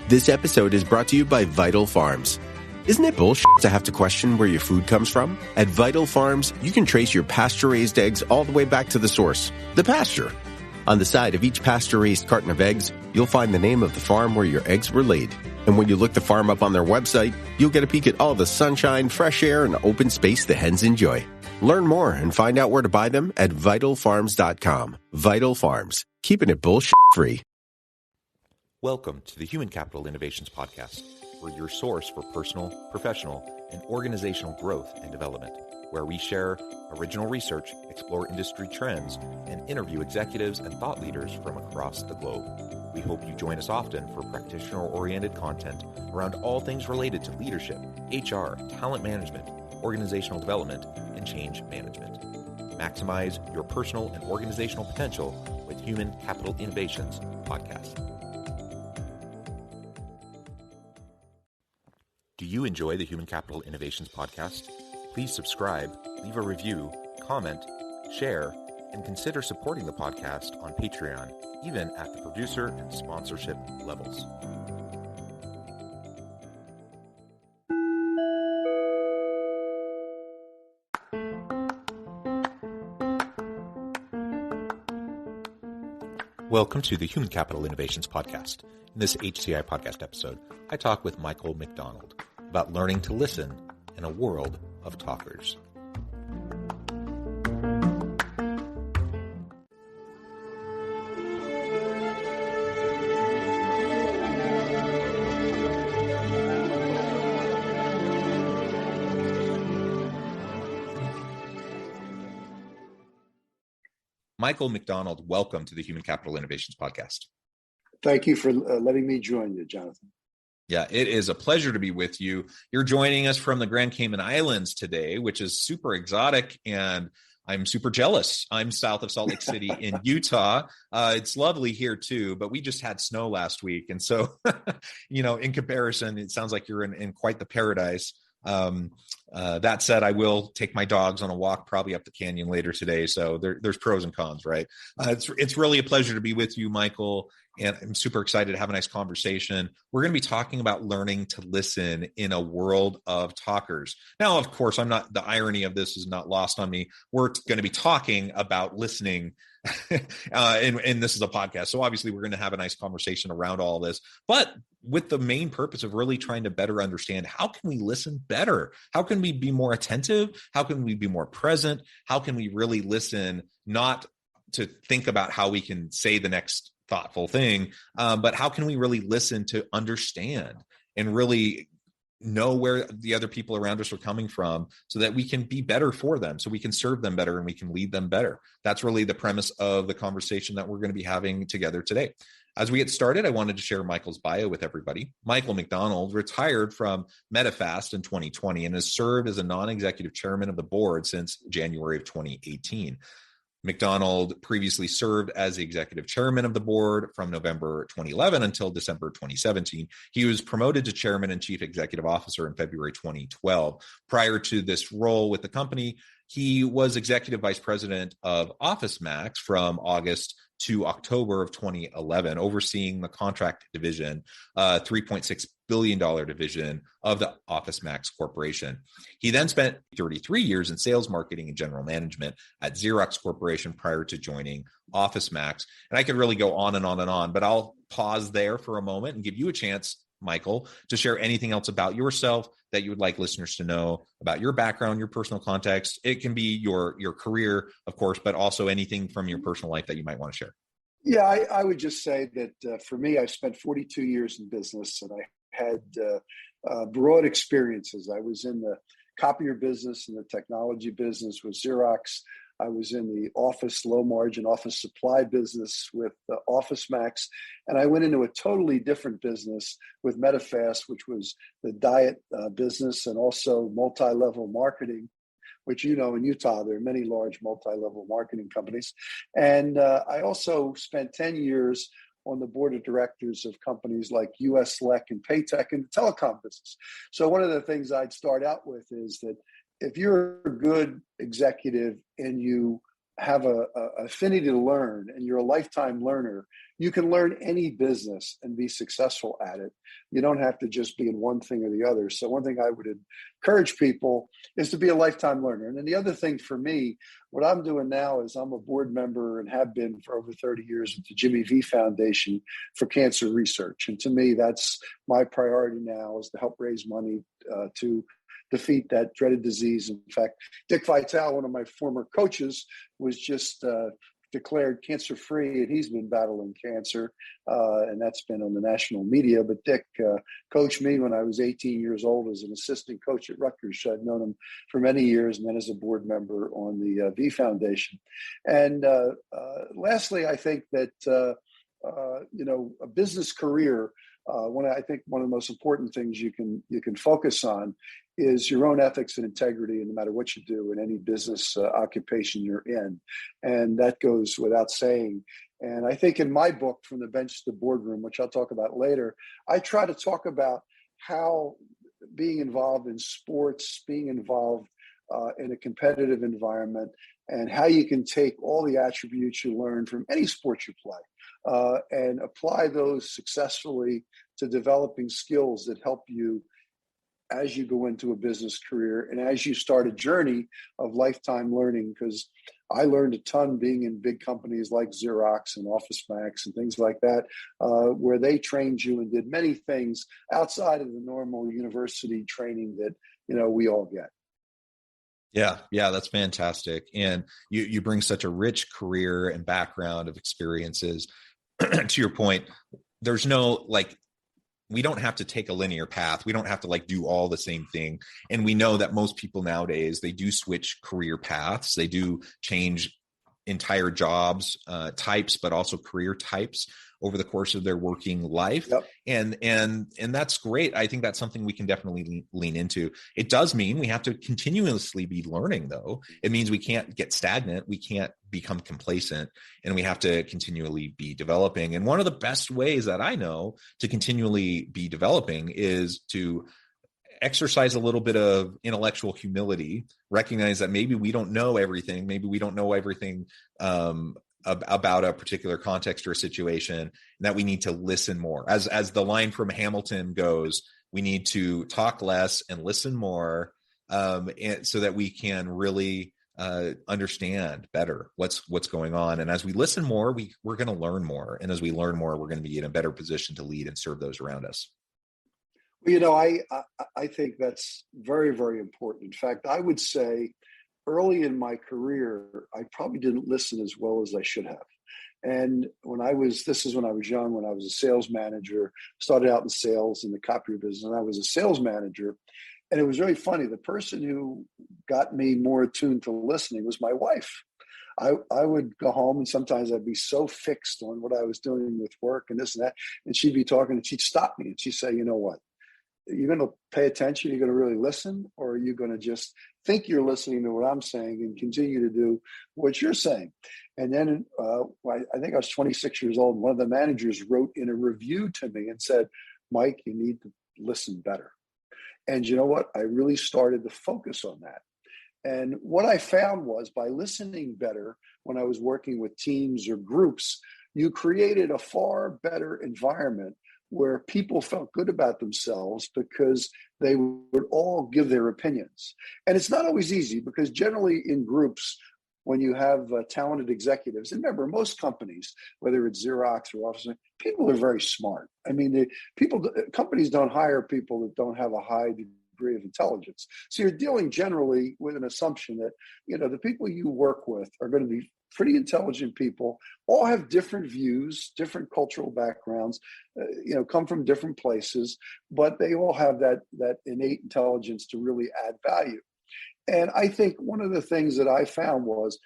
This episode is brought to you by Vital Farms. Isn't it bullshit to have to question where your food comes from? At Vital Farms, you can trace your pasture-raised eggs all the way back to the source, the pasture. On the side of each pasture-raised carton of eggs, you'll find the name of the farm where your eggs were laid. And when you look the farm up on their website, you'll get a peek at all the sunshine, fresh air, and open space the hens enjoy. Learn more and find out where to buy them at vitalfarms.com. Vital Farms, keeping it bullshit-free. Welcome to the Human Capital Innovations Podcast. We're your source for personal, professional, and organizational growth and development, where we share original research, explore industry trends, and interview executives and thought leaders from across the globe. We hope you join us often for practitioner-oriented content around all things related to leadership, HR, talent management, organizational development, and change management. Maximize your personal and organizational potential with Human Capital Innovations Podcast. Do you enjoy the Human Capital Innovations Podcast? Please subscribe, leave a review, comment, share, and consider supporting the podcast on Patreon, even at the producer and sponsorship levels. Welcome to the Human Capital Innovations Podcast. In this HCI podcast episode, I talk with Michael MacDonald about learning to listen in a world of talkers. Michael MacDonald, welcome to the Human Capital Innovations Podcast. Thank you for letting me join you, Jonathan. Yeah, it is a pleasure to be with you. You're joining us from the Grand Cayman Islands today, which is super exotic, and I'm super jealous. I'm south of Salt Lake City in Utah. It's lovely here too, but we just had snow last week. And so, in comparison, it sounds like you're in quite the paradise. That said, I will take my dogs on a walk probably up the canyon later today. So there's pros and cons, right? It's really a pleasure to be with you, Michael. And I'm super excited to have a nice conversation. We're going to be talking about learning to listen in a world of talkers. Now, of course, the irony of this is not lost on me. We're going to be talking about listening and this is a podcast. So obviously we're going to have a nice conversation around all this, but with the main purpose of really trying to better understand how can we listen better? How can we be more attentive? How can we be more present? How can we really listen, not to think about how we can say the next thoughtful thing, but how can we really listen to understand and really know where the other people around us are coming from so that we can be better for them, so we can serve them better and we can lead them better. That's really the premise of the conversation that we're going to be having together today. As we get started, I wanted to share Michael's bio with everybody. Michael MacDonald retired from Medifast in 2020 and has served as a non-executive chairman of the board since January of 2018. MacDonald previously served as the executive chairman of the board from November 2011 until December 2017. He was promoted to chairman and chief executive officer in February 2012. Prior to this role with the company, he was executive vice president of OfficeMax from August to October of 2011, overseeing the contract division, $3.6 billion division of the OfficeMax Corporation. He then spent 33 years in sales, marketing, and general management at Xerox Corporation prior to joining OfficeMax. And I could really go on and on and on, but I'll pause there for a moment and give you a chance, Michael, to share anything else about yourself that you would like listeners to know about your background, your personal context. It can be your career, of course, but also anything from your personal life that you might want to share. Yeah, I would just say that for me, I spent 42 years in business and I had broad experiences. I was in the copier business and the technology business with Xerox. I was in the office, low margin office supply business with OfficeMax. And I went into a totally different business with Medifast, which was the diet business and also multi-level marketing, which, in Utah, there are many large multi-level marketing companies. And I also spent 10 years on the board of directors of companies like US Lec and Paytech in the telecom business. So one of the things I'd start out with is that if you're a good executive and you have a affinity to learn and you're a lifetime learner, you can learn any business and be successful at it. You don't have to just be in one thing or the other. So one thing I would encourage people is to be a lifetime learner. And then the other thing for me, what I'm doing now is I'm a board member and have been for over 30 years with the Jimmy V Foundation for Cancer Research. And to me, that's my priority now, is to help raise money to defeat that dreaded disease. In fact, Dick Vitale, one of my former coaches, was just declared cancer-free, and he's been battling cancer, and that's been on the national media. But Dick coached me when I was 18 years old as an assistant coach at Rutgers. I've known him for many years, and then as a board member on the V Foundation. And lastly, I think that a business career, I think one of the most important things you can focus on is your own ethics and integrity, no matter what you do in any business occupation you're in. And that goes without saying. And I think in my book, From the Bench to the Boardroom, which I'll talk about later, I try to talk about how being involved in sports, being involved in a competitive environment, and how you can take all the attributes you learn from any sport you play and apply those successfully to developing skills that help you as you go into a business career and as you start a journey of lifetime learning. Because I learned a ton being in big companies like Xerox and OfficeMax and things like that, where they trained you and did many things outside of the normal university training that, we all get. Yeah, that's fantastic. And you bring such a rich career and background of experiences. To your point, there's no we don't have to take a linear path. We don't have to do all the same thing. And we know that most people nowadays, they do switch career paths. They do change entire jobs types, but also career types over the course of their working life. Yep. And that's great. I think that's something we can definitely lean into. It does mean we have to continuously be learning, though. It means we can't get stagnant. We can't become complacent, and we have to continually be developing. And one of the best ways that I know to continually be developing is to exercise a little bit of intellectual humility, recognize that maybe we don't know everything. Maybe we don't know everything about a particular context or a situation, and that we need to listen more. As the line from Hamilton goes, we need to talk less and listen more, and so that we can really understand better what's going on. And as we listen more, we're going to learn more. And as we learn more, we're going to be in a better position to lead and serve those around us. I think that's very, very important. In fact, I would say early in my career, I probably didn't listen as well as I should have. And this is when I was young, when I was a sales manager, started out in sales in the copier business, and I was a sales manager. And it was really funny. The person who got me more attuned to listening was my wife. I would go home, and sometimes I'd be so fixed on what I was doing with work and this and that. And she'd be talking, and she'd stop me, and she'd say, "You know what? You're going to pay attention, you're going to really listen, or are you going to just think you're listening to what I'm saying and continue to do what you're saying?" And then I think I was 26 years old. And one of the managers wrote in a review to me and said, "Mike, you need to listen better." And you know what? I really started to focus on that. And what I found was, by listening better when I was working with teams or groups, you created a far better environment where people felt good about themselves because they would all give their opinions. And it's not always easy, because generally in groups, when you have talented executives, and remember, most companies, whether it's Xerox or OfficeMax, people are very smart. I mean, companies don't hire people that don't have a high degree of intelligence. So you're dealing generally with an assumption that, the people you work with are going to be pretty intelligent people, all have different views, different cultural backgrounds, come from different places, but they all have that innate intelligence to really add value. And I think one of the things that I found was,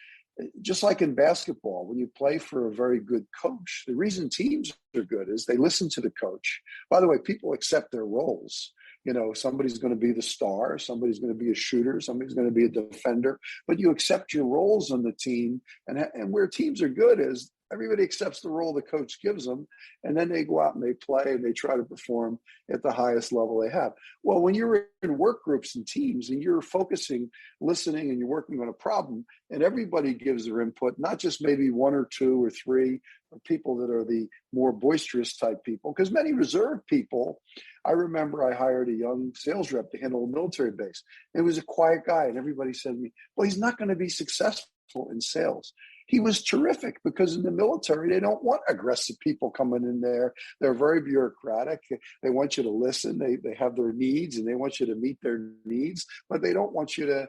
just like in basketball, when you play for a very good coach, the reason teams are good is they listen to the coach. By the way, people accept their roles. Somebody's going to be the star, somebody's going to be a shooter, somebody's going to be a defender, but you accept your roles on the team. And where teams are good is Everybody accepts the role the coach gives them, and then they go out and they play and they try to perform at the highest level they have. Well, when you're in work groups and teams and you're focusing, listening, and you're working on a problem, and everybody gives their input, not just maybe one or two or three people that are the more boisterous type people, because many reserved people. I remember I hired a young sales rep to handle a military base. It was a quiet guy, and everybody said to me, well, he's not going to be successful in sales. He was terrific, because in the military, they don't want aggressive people coming in there. They're very bureaucratic. They want you to listen. They have their needs, and they want you to meet their needs, but they don't want you to,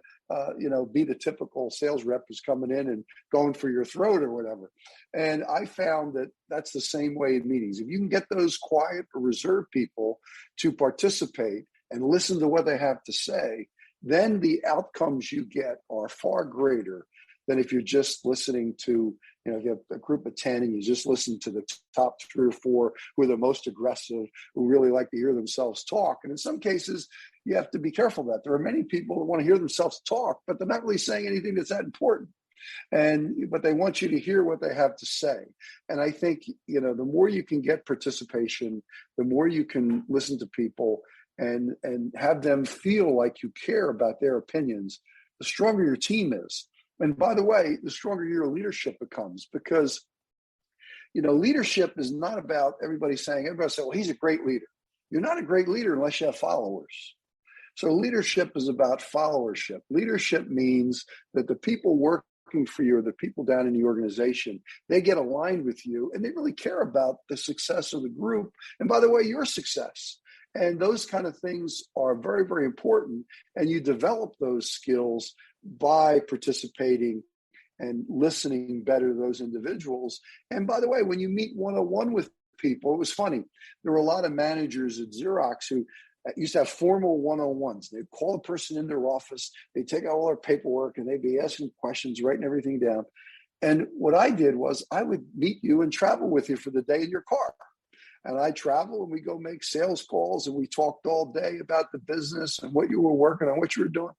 be the typical sales rep who's coming in and going for your throat or whatever. And I found that that's the same way in meetings. If you can get those quiet or reserved people to participate and listen to what they have to say, then the outcomes you get are far greater than if you're just listening to, if you have a group of 10 and you just listen to the top 3 or 4 who are the most aggressive, who really like to hear themselves talk. And in some cases, you have to be careful that there are many people that want to hear themselves talk, but they're not really saying anything that's that important. But they want you to hear what they have to say. And I think, the more you can get participation, the more you can listen to people and have them feel like you care about their opinions, the stronger your team is. And by the way, the stronger your leadership becomes, because, leadership is not about everybody say, well, he's a great leader. You're not a great leader unless you have followers. So leadership is about followership. Leadership means that the people working for you, or the people down in the organization, they get aligned with you and they really care about the success of the group. And by the way, your success. And those kind of things are very, very important. And you develop those skills by participating and listening better to those individuals. And by the way, when you meet one-on-one with people, it was funny. There were a lot of managers at Xerox who used to have formal one-on-ones. They'd call a person in their office, they'd take out all their paperwork, and they'd be asking questions, writing everything down. And what I did was I would meet you and travel with you for the day in your car. And I travel and we go make sales calls, and we talked all day about the business and what you were working on, what you were doing.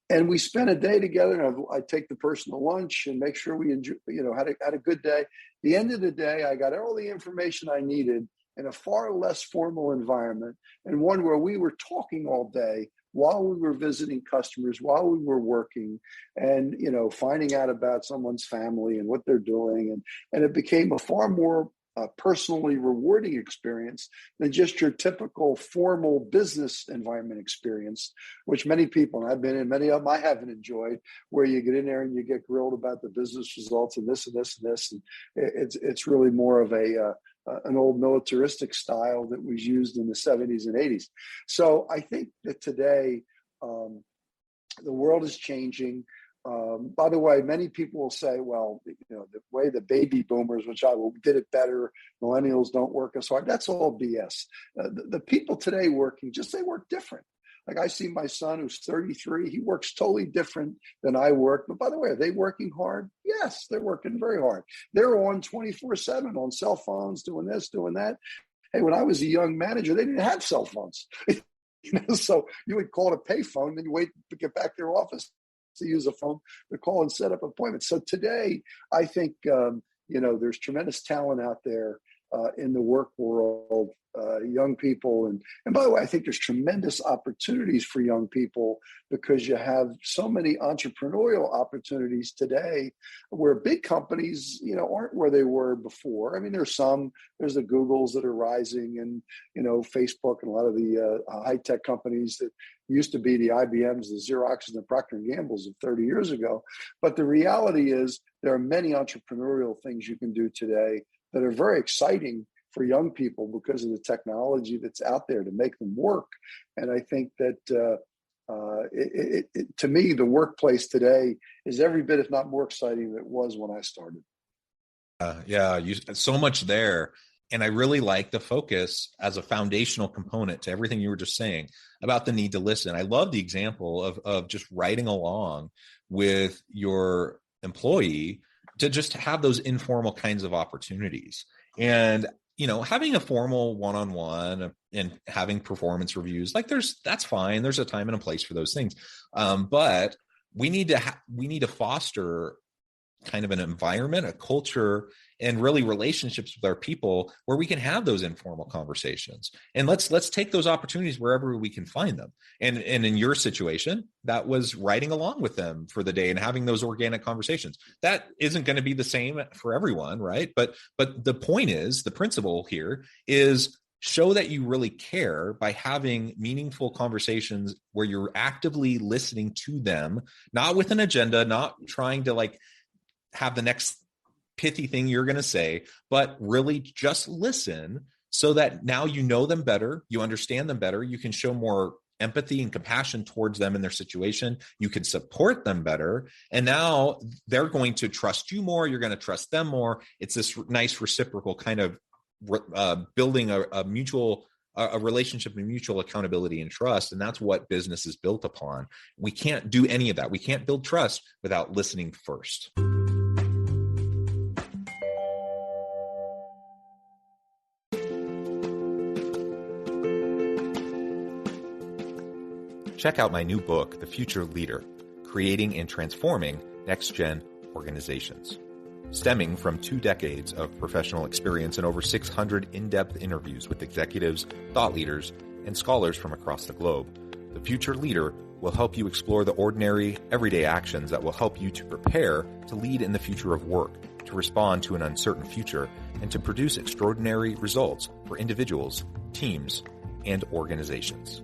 And we spent a day together, and I'd take the person to lunch and make sure we enjoy, had a good day. At the end of the day, I got all the information I needed in a far less formal environment, and one where we were talking all day while we were visiting customers, while we were working, and finding out about someone's family and what they're doing. And it became a far more personally rewarding experience than just your typical formal business environment experience, which many people, and I've been in, many of them I haven't enjoyed, where you get in there and you get grilled about the business results and this and this and this. And it's really more of an old militaristic style that was used in the 70s and 80s. So I think that today the world is changing. By the way, many people will say, well, the way the baby boomers, which did it better, millennials don't work as hard. That's all BS. The people today working, they work different. Like I see my son who's 33, he works totally different than I work. But by the way, are they working hard? Yes, they're working very hard. They're on 24/7 on cell phones, doing this, doing that. Hey, when I was a young manager, they didn't have cell phones. So you would call it a payphone, then you wait to get back to your office to use a phone to call and set up appointments. So today, I think, there's tremendous talent out there in the work world, young people. And by the way, I think there's tremendous opportunities for young people, because you have so many entrepreneurial opportunities today where big companies, aren't where they were before. I mean, there's the Googles that are rising, and, Facebook and a lot of the high-tech companies that used to be the IBMs, the Xerox, and the Procter & Gambles of 30 years ago. But the reality is there are many entrepreneurial things you can do today that are very exciting for young people because of the technology that's out there to make them work. And I think that to me, the workplace today is every bit, if not more exciting than it was when I started. So much there. And I really like the focus as a foundational component to everything you were just saying about the need to listen. I love the example of just riding along with your employee to just have those informal kinds of opportunities. And, having a formal one-on-one and having performance reviews, that's fine. There's a time and a place for those things. But we need to foster kind of an environment, a culture, and really relationships with our people where we can have those informal conversations. And let's take those opportunities wherever we can find them. And in your situation, that was riding along with them for the day and having those organic conversations. That isn't going to be the same for everyone, right? But the point is, the principle here is show that you really care by having meaningful conversations where you're actively listening to them, not with an agenda, not trying to like have the next pithy thing you're going to say, but really just listen so that now you know them better, you understand them better, you can show more empathy and compassion towards them in their situation, you can support them better, and now they're going to trust you more, you're going to trust them more. It's this nice reciprocal kind of building a mutual a relationship of mutual accountability and trust. And that's what business is built upon. We can't do any of that. We can't build trust without listening first. Check out my new book, The Future Leader, Creating and Transforming Next-Gen Organizations. Stemming from 2 decades of professional experience and over 600 in-depth interviews with executives, thought leaders, and scholars from across the globe, The Future Leader will help you explore the ordinary, everyday actions that will help you to prepare to lead in the future of work, to respond to an uncertain future, and to produce extraordinary results for individuals, teams, and organizations.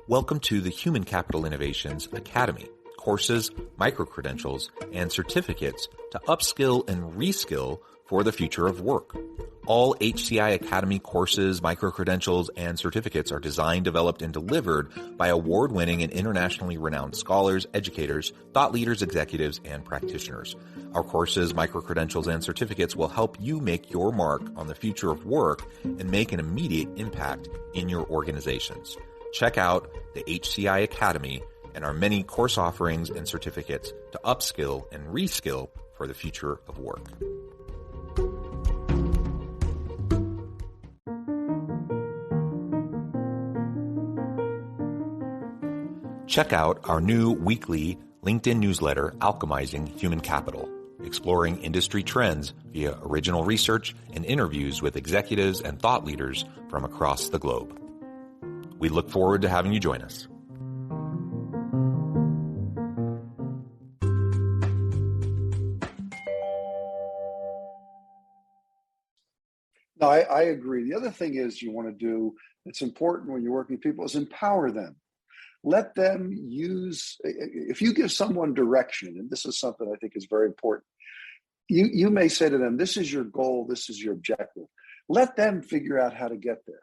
Welcome to the Human Capital Innovations Academy. Courses, micro-credentials, and certificates to upskill and reskill for the future of work. All HCI Academy courses, micro-credentials, and certificates are designed, developed, and delivered by award-winning and internationally renowned scholars, educators, thought leaders, executives, and practitioners. Our courses, micro-credentials, and certificates will help you make your mark on the future of work and make an immediate impact in your organizations. Check out the HCI Academy and our many course offerings and certificates to upskill and reskill for the future of work. Check out our new weekly LinkedIn newsletter, Alchemizing Human Capital, exploring industry trends via original research and interviews with executives and thought leaders from across the globe. We look forward to having you join us. No, I agree. The other thing is you want to do, it's important when you're working with people, is empower them. Let them use, if you give someone direction, and this is something I think is very important, you may say to them, this is your goal, this is your objective. Let them figure out how to get there.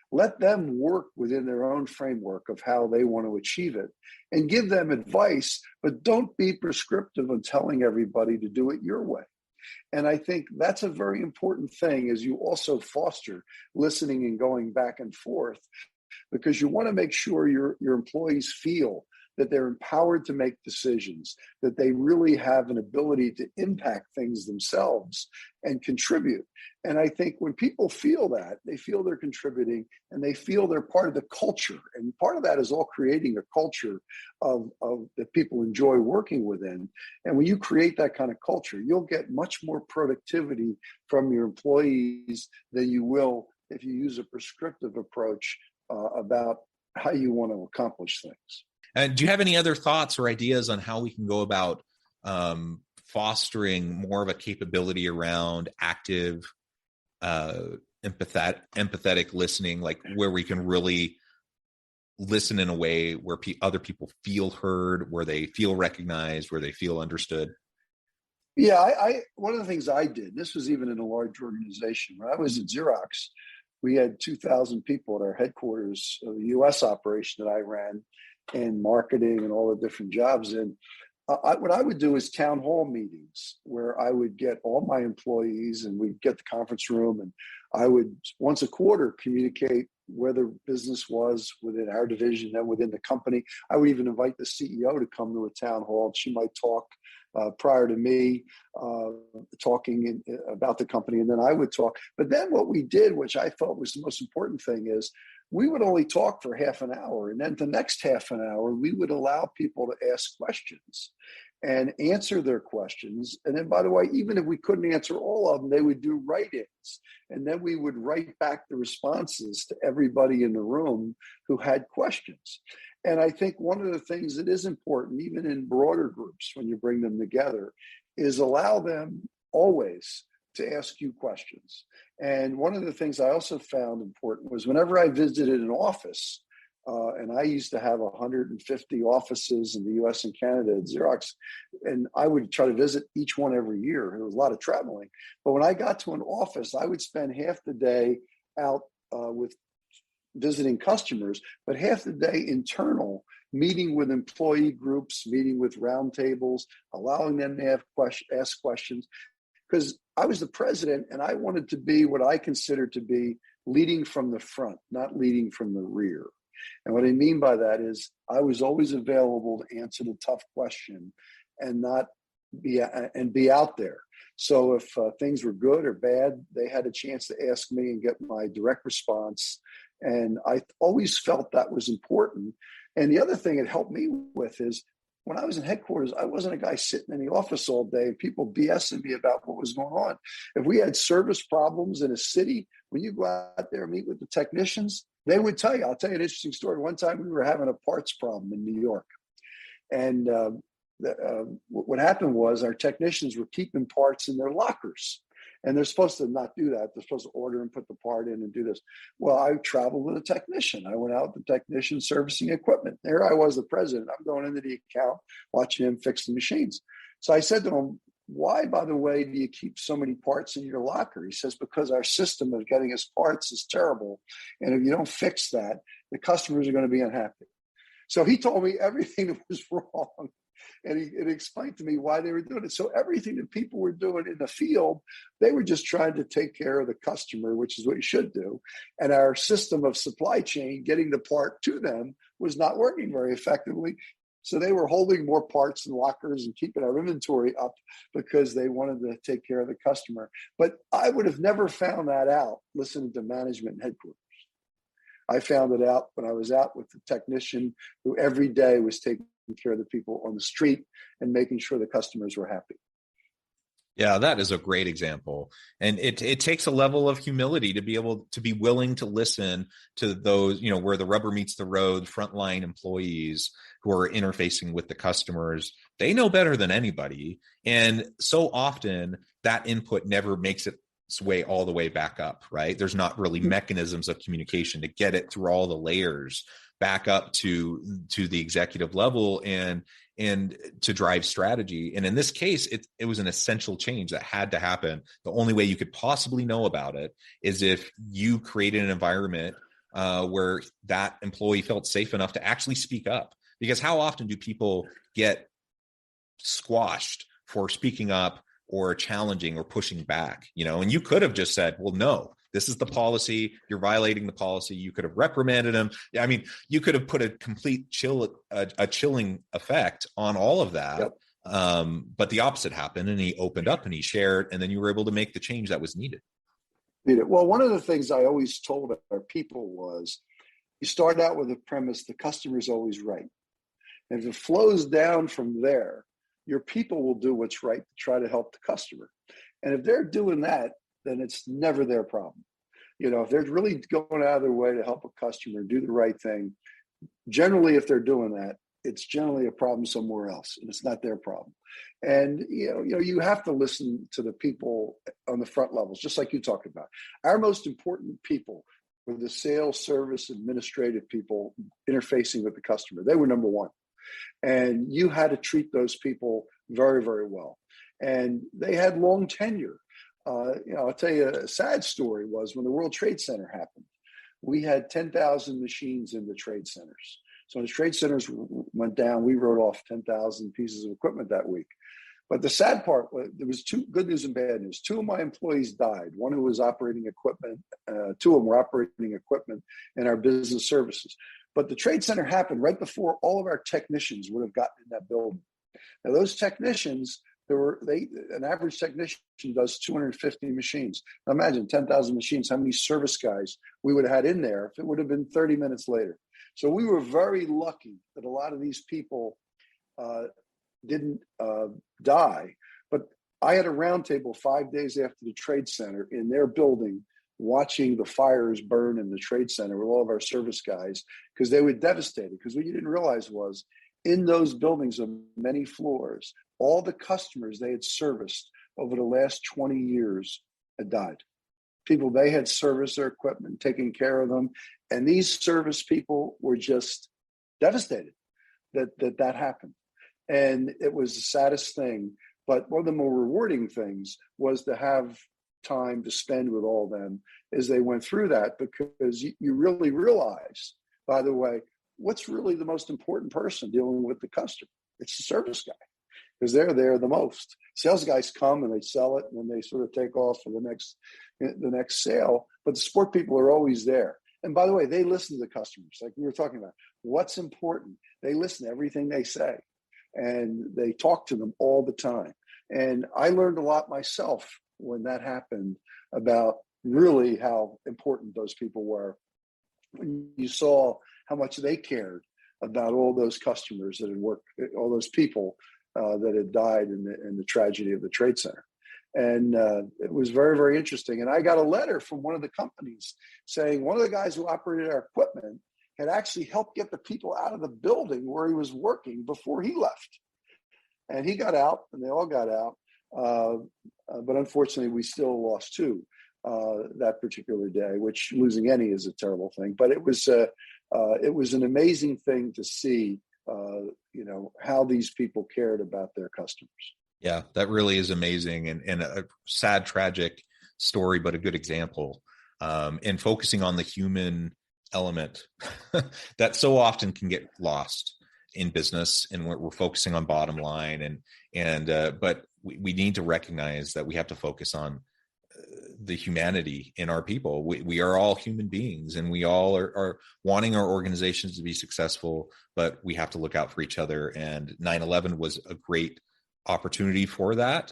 Let them work within their own framework of how they want to achieve it and give them advice, but don't be prescriptive on telling everybody to do it your way. And I think that's a very important thing as you also foster listening and going back and forth, because you want to make sure your employees feel that they're empowered to make decisions, that they really have an ability to impact things themselves and contribute. And I think when people feel that, they feel they're contributing and they feel they're part of the culture. And part of that is all creating a culture of that people enjoy working within. And when you create that kind of culture, you'll get much more productivity from your employees than you will if you use a prescriptive approach about how you want to accomplish things. And do you have any other thoughts or ideas on how we can go about fostering more of a capability around active, empathetic listening, like where we can really listen in a way where other people feel heard, where they feel recognized, where they feel understood? Yeah, I one of the things I did, this was even in a large organization. When I was at Xerox, we had 2,000 people at our headquarters of the U.S. operation that I ran, and marketing and all the different jobs. And what I would do is town hall meetings where I would get all my employees and we'd get the conference room, and I would once a quarter communicate where the business was within our division and within the company. I would even invite the CEO to come to a town hall. She might talk prior to me talking about the company, and then I would talk. But then what we did, which I thought was the most important thing, is we would only talk for half an hour. And then the next half an hour, we would allow people to ask questions and answer their questions. And then, by the way, even if we couldn't answer all of them, they would do write-ins. And then we would write back the responses to everybody in the room who had questions. And I think one of the things that is important, even in broader groups, when you bring them together, is allow them always to ask you questions. And one of the things I also found important was whenever I visited an office, and I used to have 150 offices in the US and Canada at Xerox, and I would try to visit each one every year. There was a lot of traveling. But when I got to an office, I would spend half the day out with visiting customers, but half the day internal, meeting with employee groups, meeting with roundtables, allowing them to ask questions. Because I was the president and I wanted to be what I consider to be leading from the front, not leading from the rear. And what I mean by that is I was always available to answer the tough question and be out there. So if things were good or bad, they had a chance to ask me and get my direct response. And I always felt that was important. And the other thing it helped me with is when I was in headquarters, I wasn't a guy sitting in the office all day and people BSing me about what was going on. If we had service problems in a city, when you go out there and meet with the technicians, they would tell you. I'll tell you an interesting story. One time we were having a parts problem in New York. And what happened was our technicians were keeping parts in their lockers. And they're supposed to not do that. They're supposed to order and put the part in and do this. Well, I traveled with a technician. I went out with the technician servicing equipment. There I was, the president. I'm going into the account, watching him fix the machines. So I said to him, why, by the way, do you keep so many parts in your locker? He says, because our system of getting us parts is terrible. And if you don't fix that, the customers are going to be unhappy. So he told me everything that was wrong. And he explained to me why they were doing it. So everything that people were doing in the field, they were just trying to take care of the customer, which is what you should do. And our system of supply chain, getting the part to them, was not working very effectively. So they were holding more parts in lockers and keeping our inventory up because they wanted to take care of the customer. But I would have never found that out listening to management and headquarters. I found it out when I was out with the technician who every day was taking care of the people on the street and making sure the customers were happy. Yeah, that is a great example. And it takes a level of humility to be able to be willing to listen to those, where the rubber meets the road, frontline employees who are interfacing with the customers. They know better than anybody. And so often that input never makes its way all the way back up, right? There's not really mechanisms of communication to get it through all the layers back up to the executive level and to drive strategy. And in this case, it was an essential change that had to happen. The only way you could possibly know about it is if you created an environment where that employee felt safe enough to actually speak up. Because how often do people get squashed for speaking up or challenging or pushing back? And you could have just said, well, no, this is the policy. You're violating the policy. You could have reprimanded him. I mean, you could have put a complete chilling effect on all of that. Yep. But the opposite happened, and he opened up and he shared, and then you were able to make the change that was needed. Well, one of the things I always told our people was, you start out with a premise, the customer is always right. And if it flows down from there, your people will do what's right to try to help the customer. And if they're doing that, then it's never their problem. If they're really going out of their way to help a customer do the right thing, generally, if they're doing that, it's generally a problem somewhere else, and it's not their problem. And you have to listen to the people on the front levels, just like you talked about. Our most important people were the sales, service, administrative people interfacing with the customer. They were number one, and you had to treat those people very, very well. And they had long tenure. I'll tell you a sad story was when the World Trade Center happened. We had 10,000 machines in the trade centers. So when the trade centers went down, we wrote off 10,000 pieces of equipment that week. But the sad part was there was two good news and bad news. Two of my employees died. One who was operating equipment, two of them were operating equipment in our business services. But the trade center happened right before all of our technicians would have gotten in that building. Now those technicians, an average technician does 250 machines. Now imagine 10,000 machines, how many service guys we would have had in there if it would have been 30 minutes later. So we were very lucky that a lot of these people didn't die. But I had a roundtable 5 days after the trade center in their building, watching the fires burn in the trade center with all of our service guys, because they were devastated. Because what you didn't realize was in those buildings of many floors, all the customers they had serviced over the last 20 years had died. People they had serviced their equipment, taking care of them. And these service people were just devastated that happened. And it was the saddest thing. But one of the more rewarding things was to have time to spend with all of them as they went through that, because you really realize, by the way, what's really the most important person dealing with the customer? It's the service guy, because they're there the most. Sales guys come and they sell it, and then they sort of take off for the next sale. But the support people are always there. And by the way, they listen to the customers, like we were talking about. What's important? They listen to everything they say, and they talk to them all the time. And I learned a lot myself when that happened about really how important those people were. When you saw how much they cared about all those customers that had worked, all those people that had died in the tragedy of the trade center. And it was very, very interesting. And I got a letter from one of the companies saying one of the guys who operated our equipment had actually helped get the people out of the building where he was working before he left. And he got out, and they all got out. But unfortunately, we still lost two that particular day, which losing any is a terrible thing. But it was an amazing thing to see, how these people cared about their customers. Yeah, that really is amazing, and a sad, tragic story, but a good example. And focusing on the human element that so often can get lost in business, and we're focusing on bottom line, but we need to recognize that we have to focus on the humanity in our people. We are all human beings, and we all are wanting our organizations to be successful, but we have to look out for each other. And 9/11 was a great opportunity for that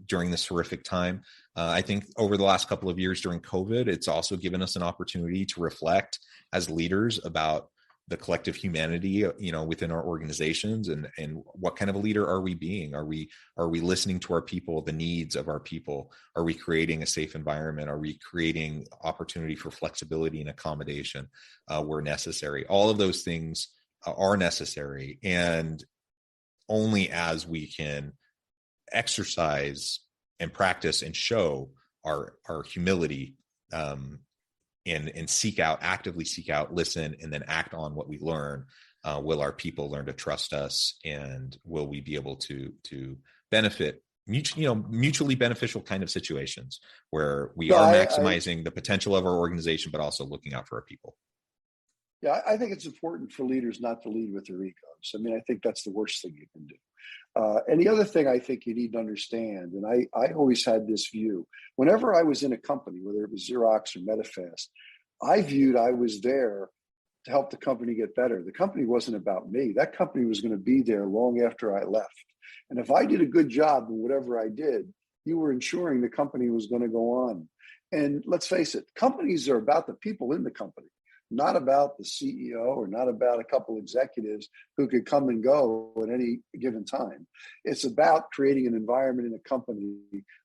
during this horrific time. I think over the last couple of years during COVID, it's also given us an opportunity to reflect as leaders about the collective humanity, within our organizations, and what kind of a leader are we being? Are we listening to our people, the needs of our people? Are we creating a safe environment? Are we creating opportunity for flexibility and accommodation where necessary? All of those things are necessary, and only as we can exercise and practice and show our humility, and actively seek out, listen, and then act on what we learn, will our people learn to trust us, and will we be able to benefit mutually beneficial kind of situations where we are maximizing the potential of our organization, but also looking out for our people. Yeah, I think it's important for leaders not to lead with their egos. I mean, I think that's the worst thing you can do. And the other thing I think you need to understand, and I always had this view, whenever I was in a company, whether it was Xerox or Medifast, I viewed I was there to help the company get better. The company wasn't about me. That company was going to be there long after I left. And if I did a good job in whatever I did, you were ensuring the company was going to go on. And let's face it, companies are about the people in the company, not about the CEO or not about a couple executives who could come and go at any given time. It's about creating an environment in a company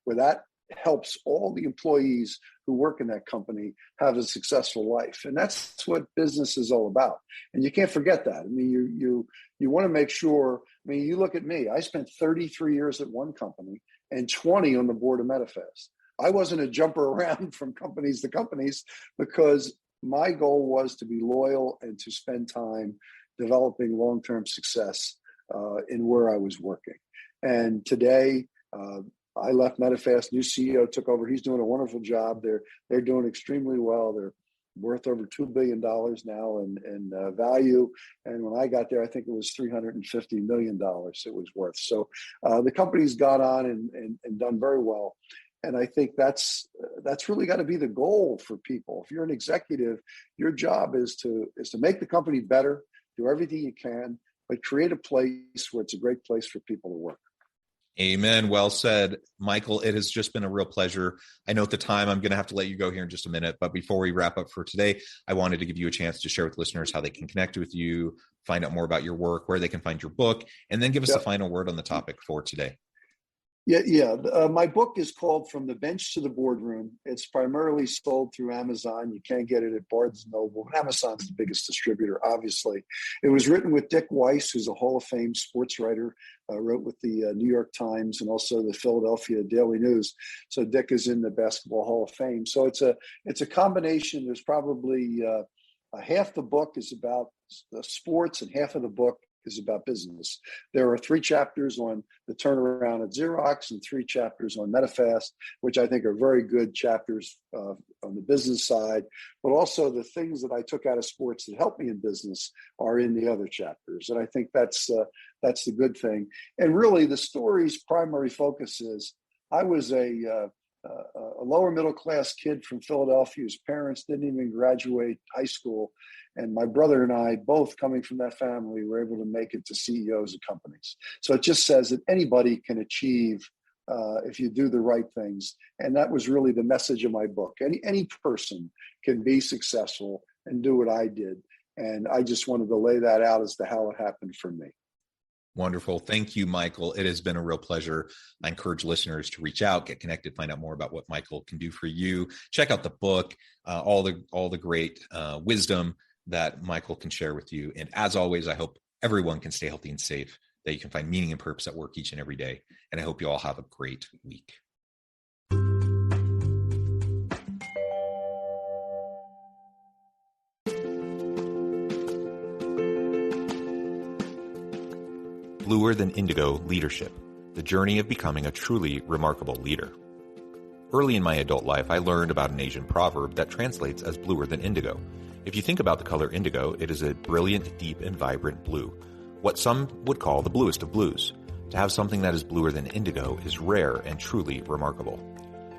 where that helps all the employees who work in that company have a successful life. And that's what business is all about. And you can't forget that. I mean, you want to make sure, I mean, you look at me, I spent 33 years at one company and 20 on the board of Medifast. I wasn't a jumper around from companies to companies because my goal was to be loyal and to spend time developing long-term success in where I was working. And today, I left Medifast, new CEO took over. He's doing a wonderful job. They're doing extremely well. worth over $2 billion now in value. And when I got there, I think it was $350 million it was worth. So the company's gone on and done very well. And I think that's really got to be the goal for people. If you're an executive, your job is to make the company better, do everything you can, but create a place where it's a great place for people to work. Amen. Well said, Michael. It has just been a real pleasure. I know at the time I'm going to have to let you go here in just a minute, but before we wrap up for today, I wanted to give you a chance to share with listeners how they can connect with you, find out more about your work, where they can find your book, and then give us the final word on the topic for today. Yeah. My book is called From the Bench to the Boardroom. It's primarily sold through Amazon. You can't get it at Barnes & Noble. Amazon's the biggest distributor, obviously. It was written with Dick Weiss, who's a Hall of Fame sports writer, wrote with the New York Times and also the Philadelphia Daily News. So Dick is in the Basketball Hall of Fame. So it's a combination. There's probably half the book is about sports and half of the book is about business. There are 3 chapters on the turnaround at Xerox and 3 chapters on Medifast, which I think are very good chapters on the business side. But also the things that I took out of sports that helped me in business are in the other chapters. And I think that's the good thing. And really, the story's primary focus is I was a lower middle class kid from Philadelphia whose parents didn't even graduate high school. And my brother and I, both coming from that family, were able to make it to CEOs of companies. So it just says that anybody can achieve if you do the right things. And that was really the message of my book. Any person can be successful and do what I did. And I just wanted to lay that out as to how it happened for me. Wonderful. Thank you, Michael. It has been a real pleasure. I encourage listeners to reach out, get connected, find out more about what Michael can do for you. Check out the book, all the great wisdom that Michael can share with you. And as always, I hope everyone can stay healthy and safe, that you can find meaning and purpose at work each and every day. And I hope you all have a great week. Bluer Than Indigo Leadership, the journey of becoming a truly remarkable leader. Early in my adult life, I learned about an Asian proverb that translates as bluer than indigo. If you think about the color indigo, it is a brilliant, deep, and vibrant blue, what some would call the bluest of blues. To have something that is bluer than indigo is rare and truly remarkable.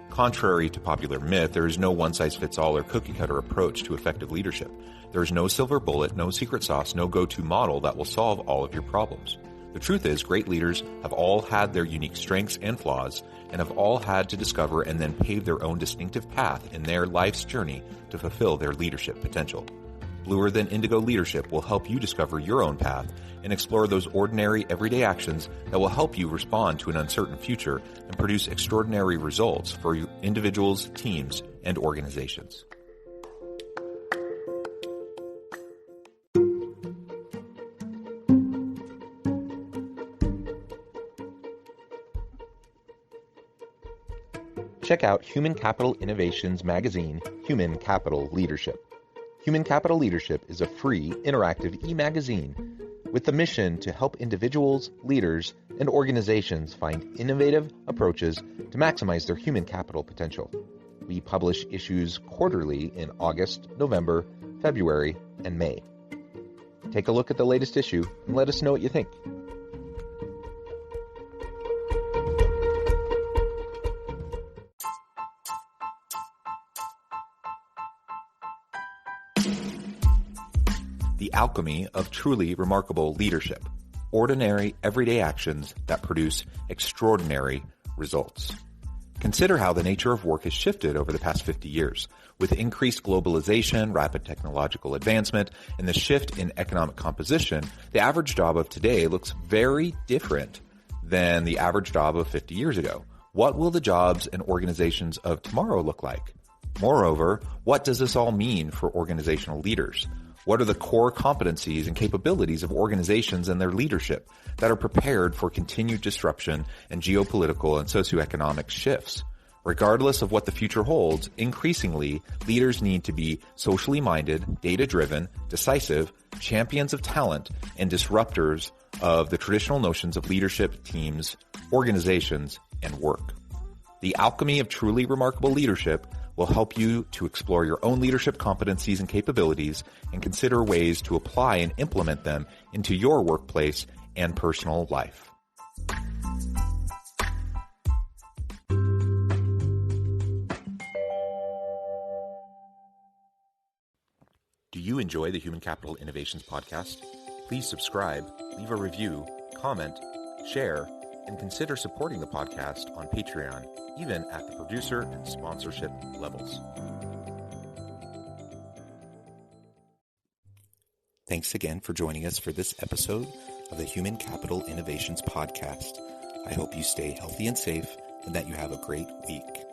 Contrary to popular myth, there is no one-size-fits-all or cookie-cutter approach to effective leadership. There is no silver bullet, no secret sauce, no go-to model that will solve all of your problems. The truth is, great leaders have all had their unique strengths and flaws, and have all had to discover and then pave their own distinctive path in their life's journey to fulfill their leadership potential. Bluer Than Indigo Leadership will help you discover your own path and explore those ordinary, everyday actions that will help you respond to an uncertain future and produce extraordinary results for individuals, teams, and organizations. Check out Human Capital Innovations magazine, Human Capital Leadership. Human Capital Leadership is a free, interactive e-magazine with the mission to help individuals, leaders, and organizations find innovative approaches to maximize their human capital potential. We publish issues quarterly in August, November, February, and May. Take a look at the latest issue and let us know what you think. The alchemy of truly remarkable leadership. Ordinary, everyday actions that produce extraordinary results. Consider how the nature of work has shifted over the past 50 years. With increased globalization, rapid technological advancement, and the shift in economic composition, the average job of today looks very different than the average job of 50 years ago. What will the jobs and organizations of tomorrow look like? Moreover, what does this all mean for organizational leaders? What are the core competencies and capabilities of organizations and their leadership that are prepared for continued disruption and geopolitical and socioeconomic shifts? Regardless of what the future holds, increasingly, leaders need to be socially minded, data-driven, decisive, champions of talent, and disruptors of the traditional notions of leadership, teams, organizations, and work. The alchemy of truly remarkable leadership will help you to explore your own leadership competencies and capabilities and consider ways to apply and implement them into your workplace and personal life. Do you enjoy the Human Capital Innovations podcast? Please subscribe, leave a review, comment, share, and consider supporting the podcast on Patreon, even at the producer and sponsorship levels. Thanks again for joining us for this episode of the Human Capital Innovations podcast. I hope you stay healthy and safe and that you have a great week.